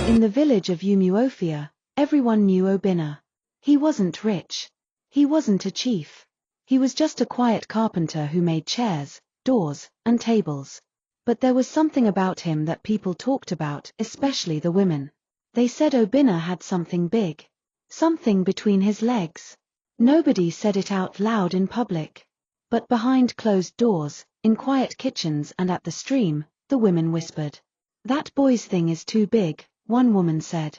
In the village of Umuofia, everyone knew Obinna. He wasn't rich. He wasn't a chief. He was just a quiet carpenter who made chairs, doors, and tables. But there was something about him that people talked about, especially the women. They said Obinna had something big. Something between his legs. Nobody said it out loud in public. But behind closed doors, in quiet kitchens and at the stream, the women whispered. "That boy's thing is too big," one woman said.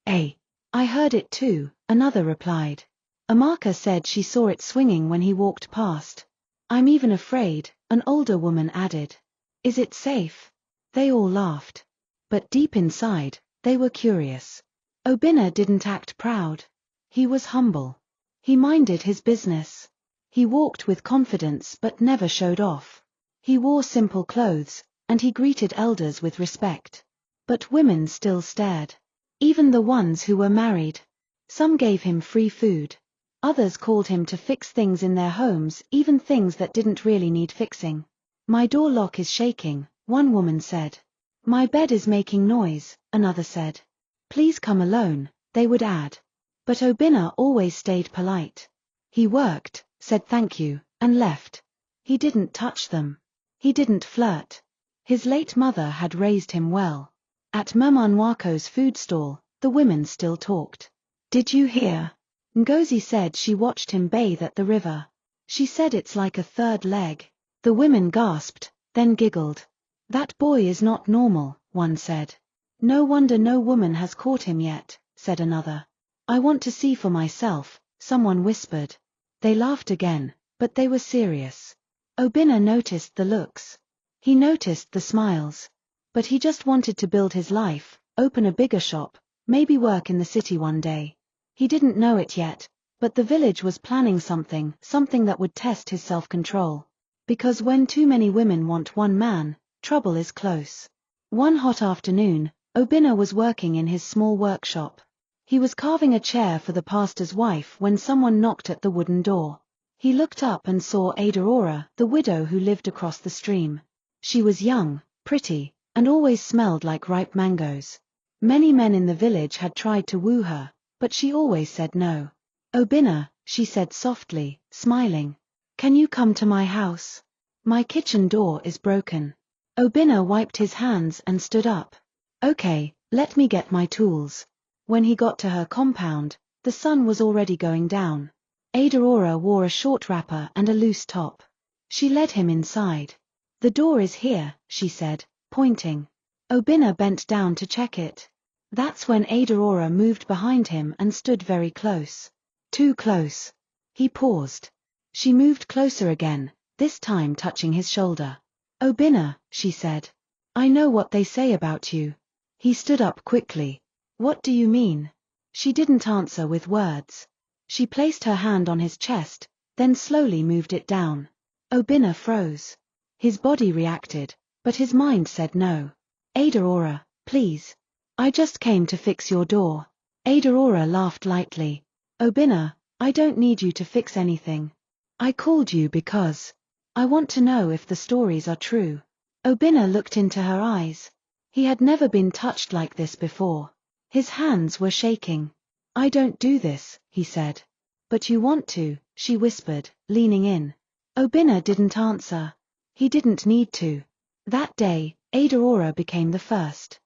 "Eh, I heard it too," another replied. Amaka said she saw it swinging when he walked past. "I'm even afraid," an older woman added. "Is it safe?" They all laughed. But deep inside, they were curious. Obinna didn't act proud. He was humble. He minded his business. He walked with confidence but never showed off. He wore simple clothes, and he greeted elders with respect. But women still stared. Even the ones who were married. Some gave him free food. Others called him to fix things in their homes, even things that didn't really need fixing. "My door lock is shaking," one woman said. "My bed is making noise," another said. "Please come alone," they would add. But Obinna always stayed polite. He worked, said thank you, and left. He didn't touch them. He didn't flirt. His late mother had raised him well. At Mama Nwako's food stall, the women still talked. "Did you hear?" Ngozi said she watched him bathe at the river. She said it's like a third leg. The women gasped, then giggled. "That boy is not normal," one said. "No wonder no woman has caught him yet," said another. "I want to see for myself," someone whispered. They laughed again, but they were serious. Obinna noticed the looks. He noticed the smiles. But he just wanted to build his life, open a bigger shop, maybe work in the city one day. He didn't know it yet, but the village was planning something that would test his self-control. Because when too many women want one man, trouble is close. One hot afternoon, Obinna was working in his small workshop. He was carving a chair for the pastor's wife when someone knocked at the wooden door. He looked up and saw Adaora, the widow who lived across the stream. She was young, pretty, and always smelled like ripe mangoes. Many men in the village had tried to woo her, but she always said no. "Obinna," she said softly, smiling. "Can you come to my house? My kitchen door is broken." Obinna wiped his hands and stood up. "Okay, let me get my tools." When he got to her compound, the sun was already going down. Adaora wore a short wrapper and a loose top. She led him inside. "The door is here," she said, pointing. Obinna bent down to check it. That's when Adaora moved behind him and stood very close. Too close. He paused. She moved closer again, this time touching his shoulder. "Obinna," she said. "I know what they say about you." He stood up quickly. "What do you mean?" She didn't answer with words. She placed her hand on his chest, then slowly moved it down. Obinna froze. His body reacted, but his mind said no. "Adaora, please. I just came to fix your door." Adaora laughed lightly. "Obinna, I don't need you to fix anything. I called you because I want to know if the stories are true." Obinna looked into her eyes. He had never been touched like this before. His hands were shaking. "I don't do this," he said. "But you want to," she whispered, leaning in. Obinna didn't answer. He didn't need to. That day, Adaora became the first.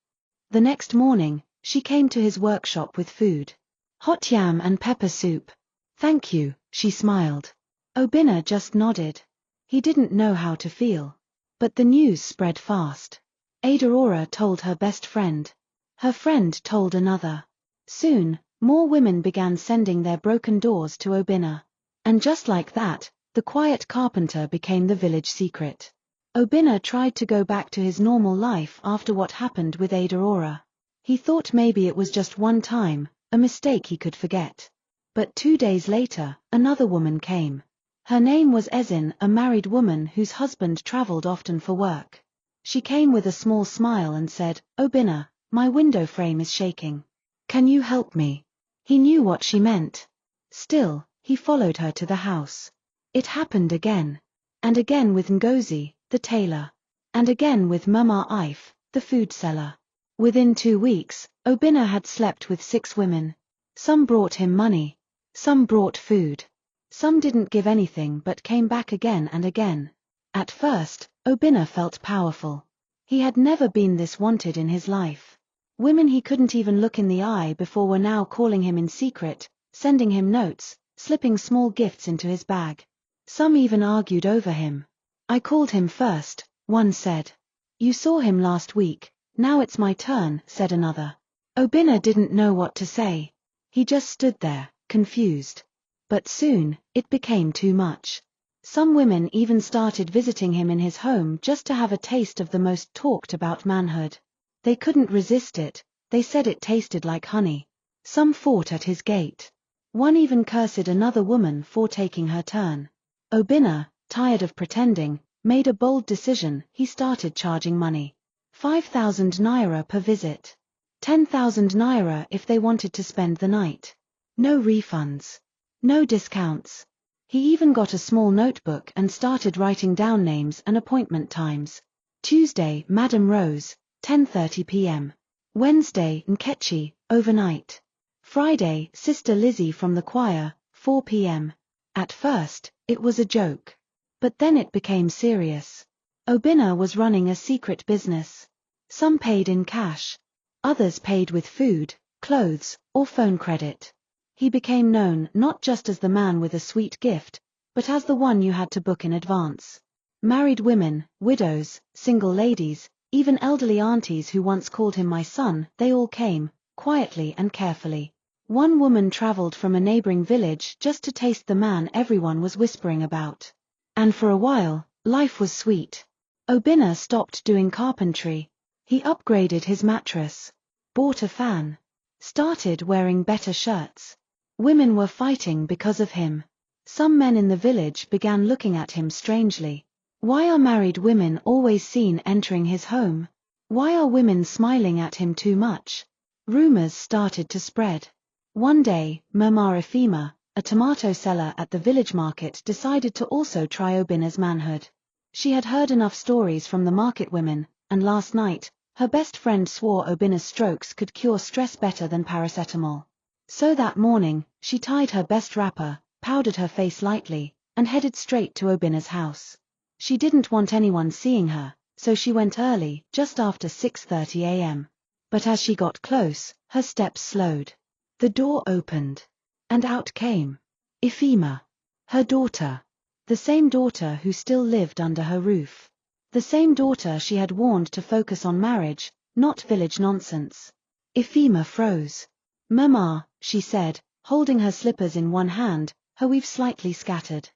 The next morning, she came to his workshop with food. Hot yam and pepper soup. "Thank you," she smiled. Obinna just nodded. He didn't know how to feel. But the news spread fast. Adaora told her best friend. Her friend told another. Soon, more women began sending their broken doors to Obinna. And just like that, the quiet carpenter became the village secret. Obinna tried to go back to his normal life after what happened with Adaora. He thought maybe it was just one time, a mistake he could forget. But 2 days later, another woman came. Her name was Ezin, a married woman whose husband traveled often for work. She came with a small smile and said, "Obinna, my window frame is shaking. Can you help me?" He knew what she meant. Still, he followed her to the house. It happened again. And again with Ngozi, the tailor. And again with Mama Ife, the food seller. Within 2 weeks, Obinna had slept with 6 women. Some brought him money. Some brought food. Some didn't give anything but came back again and again. At first, Obinna felt powerful. He had never been this wanted in his life. Women he couldn't even look in the eye before were now calling him in secret, sending him notes, slipping small gifts into his bag. Some even argued over him. "I called him first," one said. "You saw him last week, now it's my turn," said another. Obinna didn't know what to say. He just stood there, confused. But soon, it became too much. Some women even started visiting him in his home just to have a taste of the most talked about manhood. They couldn't resist it, they said it tasted like honey. Some fought at his gate. One even cursed another woman for taking her turn. Obinna, tired of pretending, made a bold decision. He started charging money. 5,000 naira per visit. 10,000 naira if they wanted to spend the night. No refunds. No discounts. He even got a small notebook and started writing down names and appointment times. Tuesday, Madam Rose, 10:30 p.m. Wednesday, Nkechi, overnight. Friday, Sister Lizzie from the choir, 4 p.m. At first, it was a joke. But then it became serious. Obinna was running a secret business. Some paid in cash. Others paid with food, clothes, or phone credit. He became known not just as the man with a sweet gift, but as the one you had to book in advance. Married women, widows, single ladies, even elderly aunties who once called him my son, they all came, quietly and carefully. One woman traveled from a neighboring village just to taste the man everyone was whispering about. And for a while, life was sweet. Obinna stopped doing carpentry. He upgraded his mattress. Bought a fan. Started wearing better shirts. Women were fighting because of him. Some men in the village began looking at him strangely. Why are married women always seen entering his home? Why are women smiling at him too much? Rumors started to spread. One day, Mama Efima, a tomato seller at the village market, decided to also try Obinna's manhood. She had heard enough stories from the market women, and last night, her best friend swore Obinna's strokes could cure stress better than paracetamol. So that morning, she tied her best wrapper, powdered her face lightly, and headed straight to Obinna's house. She didn't want anyone seeing her, so she went early, just after 6:30 a.m. But as she got close, her steps slowed. The door opened. And out came Efima. Her daughter. The same daughter who still lived under her roof. The same daughter she had warned to focus on marriage, not village nonsense. Efima froze. "Mama," she said, holding her slippers in one hand, her weave slightly scattered.